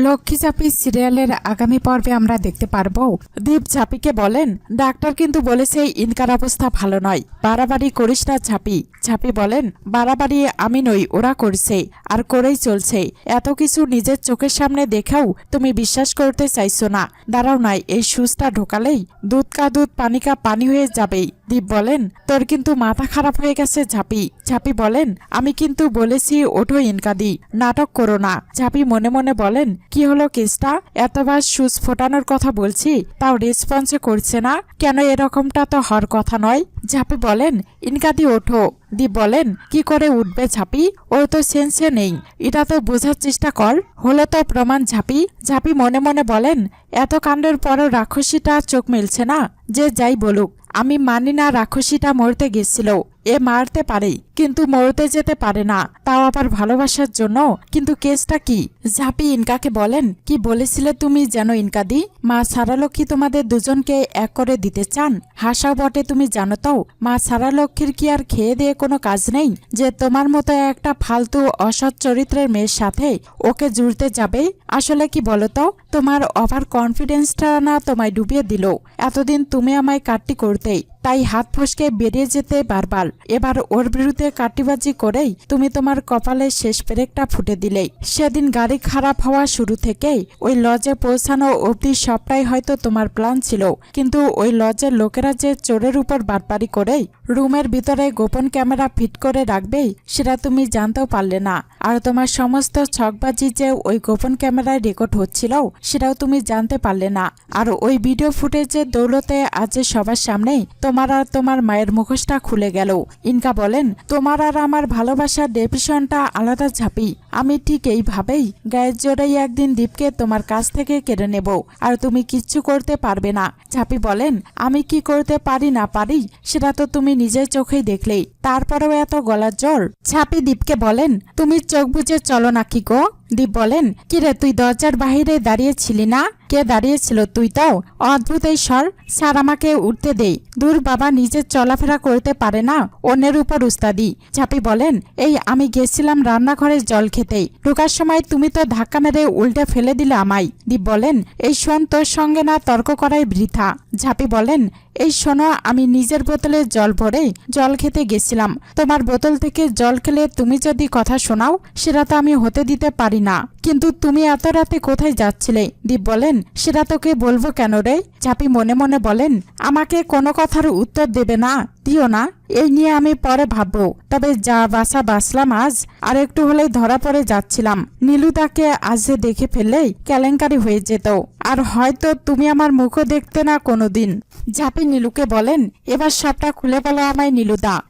লক্ষ্মী ঝাঁপি সিরিয়ালের আগামী পর্বে আমরা দেখতে পারবো দীপ ঝাঁপিকে বলেন, ডাক্তার কিন্তু বলেছে ইনকার অবস্থা ভালো নয়, বাড়াবাড়ি করিস না ঝাঁপি। ঝাঁপি বলেন, বাড়াবাড়ি আমি নই, ওরা করছে আর করেই চলছে। এত কিছু নিজের চোখের সামনে দেখেও তুমি বিশ্বাস করতে চাইছো না। দাঁড়াও নাই, এই সুচটা ঢোকালেই দুধ কা দুধ পানি কা পানি হয়ে যাবেই। দীপ বলেন, তোর কিন্তু মাথা খারাপ হয়ে গেছে ঝাঁপি। ঝাঁপি বলেন, আমি কিন্তু বলেছি ওঠো ইনকাদি, নাটক করো না। ঝাঁপি মনে মনে বলেন, কি হলো কেসটা? এতবার সুচ ফোটানোর কথা বলছি, তাও রেসপন্স করছে না কেন? এরকমটা তো হওয়ার কথা নয়। ঝাঁপি বলেন, ইনকাদি ওঠো। দীপ বলেন, কি করে উঠবে ঝাঁপি? ওর তো সেন্সে নেই, এটা তো বোঝার চেষ্টা কর। হলো তো প্রমাণ ঝাঁপি। ঝাঁপি মনে মনে বলেন, এত কাণ্ডের পরও রাক্ষসীটা চোখ মেলছে না। যে যাই বলুক, আমি মানি না রাক্ষসীটা মরতে গেছিল। এ মারতে পারে কিন্তু মরতে যেতে পারে না, তাও আবার ভালোবাসার জন্য। কিন্তু কেসটা কি? ঝাঁপি ইনকাকে বলেন, কি বলেছিলে তুমি যেন ইনকাদি? মা সারালক্ষ্মী তোমাদের দুজনকে এক করে দিতে চান। হাসাও বটে, তুমি জানো তো মা সারালক্ষ্মীর কি আর খেয়ে দিয়ে কোনো কাজ নেই যে তোমার মতো একটা ফালতু অসৎ চরিত্রের মেয়ের সাথে ওকে জুড়তে যাবে? আসলে কি বলতো, তোমার ওভার কনফিডেন্সটা না তোমায় ডুবিয়ে দিল। এতদিন তুমি আমায় কাট্টি করতে, তাই হাত ফসকে বেরিয়ে যেতে বারবার। এবার ওর বিরুদ্ধে কাটিবাজি করেই তুমি তোমার কপালে শেষ পেরেকটা ফুটে দিলে। সেদিন গাড়ি খারাপ হওয়া শুরু থেকেই ওই লজে পৌঁছানো অবধি সবটাই হয়তো তোমার প্ল্যান ছিল, কিন্তু ওই লজের লোকেরা যে চোরের উপর বাটপারি করেই রুমের ভিতরে গোপন ক্যামেরা ফিট করে রাখবে সেটা তুমি জানতেও পারলে না। আর তোমার সমস্ত ছকবাজি যে ওই গোপন ক্যামেরায় রেকর্ড হচ্ছিল সেটাও তুমি জানতে পারলে না। আর ওই ভিডিও ফুটেজের দৌলতে আজ সবার সামনেই তোমার আর তোমার মায়ের মুখোশটা খুলে গেল। ইনকা বলেন, তোমার আর আমার ভালোবাসার ডেফিনিশনটা আলাদা ঝাঁপি। আমি ঠিক এইভাবেই গায়ের জোরেই একদিন দীপকে তোমার কাছ থেকে কেড়ে নেব, আর তুমি কিচ্ছু করতে পারবে না। ঝাঁপি বলেন, আমি কি করতে পারি না পারি সেটা তো তুমি নিজের চোখেই দেখলেই, তারপরেও এত গলার জোর। ঝাঁপি দীপকে বলেন, তুমি চোখ বুঝে চলো না কি গো? দীপ বলেন, কিরে তুই দরজার বাহিরে দাঁড়িয়েছিলি না? কে দাঁড়িয়েছিল? তুই তো। অদ্ভুত এই স্যার আমাকে উঠতে দেই। দূর বাবা, নিজের চলাফেরা করতে পারে না, অন্যের উপর উস্তাদি। ঝাঁপি বলেন, এই আমি গেছিলাম রান্নাঘরে জল খেতেই, ঢোকার সময় তুমি তো ধাক্কা মেরে উল্টে ফেলে দিলে আমায়। দীপ বলেন, এই শোন, তোর সঙ্গে না তর্ক করাই বৃথা। ঝাঁপি বলেন, এই শোনো, আমি নিজের বোতলে জল ভরে জল খেতে গেছিলাম। তোমার বোতল থেকে জল খেলে তুমি যদি কথা শোনাও সেটা তো আমি হতে দিতে পারি না। কিন্তু তুমি এত রাতে কোথায় যাচ্ছিলে? দীপ বলেন, সেটা তোকে বলবো কেন রে? ঝাঁপি মনে মনে বলেন, আমাকে কোনো কথার উত্তর দেবে না, দিও না, এই নিয়ে আমি পরে ভাববো। তবে যা বাসা বাসলাম আজ, আর একটু হলেই ধরা পড়ে যাচ্ছিলাম। নীলুদাকে আজ যে দেখে ফেললেই কেলেঙ্কারি হয়ে যেত, আর হয়তো তুমি আমার মুখও দেখতে না কোনোদিন। ঝাঁপি নীলুকে বলেন, এবার সবটা খুলে বলো আমায় নীলুদা।